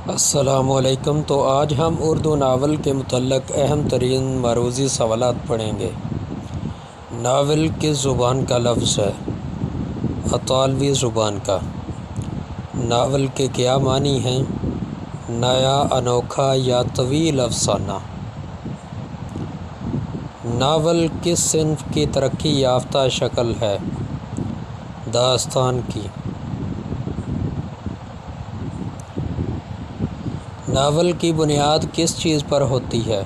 السلام علیکم۔ تو آج ہم اردو ناول کے متعلق اہم ترین معروضی سوالات پڑھیں گے۔ ناول کس زبان کا لفظ ہے؟ اطالوی زبان کا۔ ناول کے کیا معنی ہیں؟ نیا، انوکھا یا طویل افسانہ؟ ناول کس صنف کی ترقی یافتہ شکل ہے؟ داستان کی۔ ناول کی بنیاد کس چیز پر ہوتی ہے؟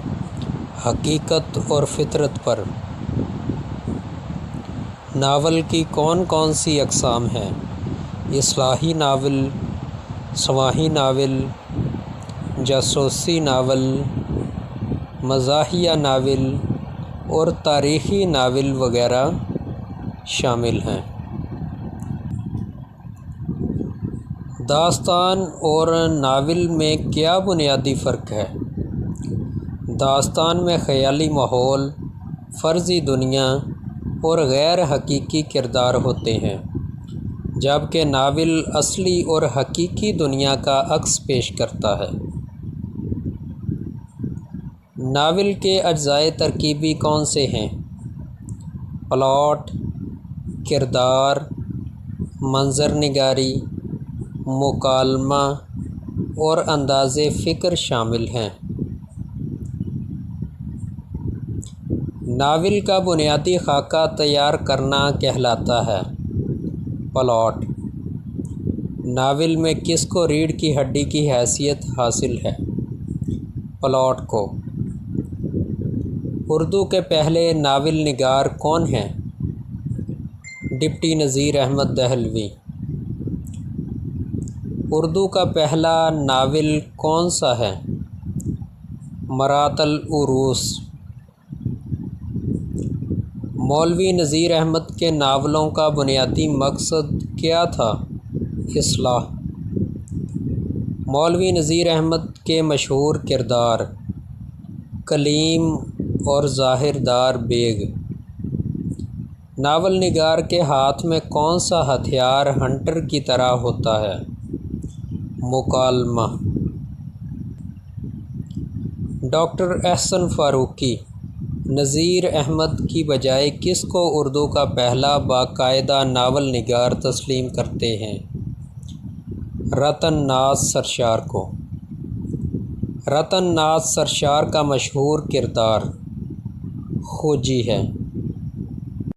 حقیقت اور فطرت پر۔ ناول کی کون کون سی اقسام ہیں؟ اصلاحی ناول، سماجی ناول، جاسوسی ناول، مزاحیہ ناول اور تاریخی ناول وغیرہ شامل ہیں۔ داستان اور ناول میں کیا بنیادی فرق ہے؟ داستان میں خیالی ماحول، فرضی دنیا اور غیر حقیقی کردار ہوتے ہیں، جبکہ ناول اصلی اور حقیقی دنیا کا عکس پیش کرتا ہے۔ ناول کے اجزائے ترکیبی کون سے ہیں؟ پلاٹ، کردار، منظر نگاری، مکالمہ اور انداز فکر شامل ہیں۔ ناول کا بنیادی خاکہ تیار کرنا کہلاتا ہے۔ پلاٹ: ناول میں کس کو ریڑھ کی ہڈی کی حیثیت حاصل ہے؟ پلاٹ کو۔ اردو کے پہلے ناول نگار کون ہیں؟ ڈپٹی نذیر احمد دہلوی۔ اردو کا پہلا ناول کون سا ہے؟ مرات العروس۔ مولوی نذیر احمد کے ناولوں کا بنیادی مقصد کیا تھا؟ اصلاح۔ مولوی نذیر احمد کے مشہور کردار: کلیم اور ظاہردار بیگ۔ ناول نگار کے ہاتھ میں کون سا ہتھیار ہنٹر کی طرح ہوتا ہے؟ مکالمہ۔ ڈاکٹر احسن فاروقی نذیر احمد کی بجائے کس کو اردو کا پہلا باقاعدہ ناول نگار تسلیم کرتے ہیں؟ رتن ناز سرشار کو۔ رتن ناز سرشار کا مشہور کردار کھوجی ہے۔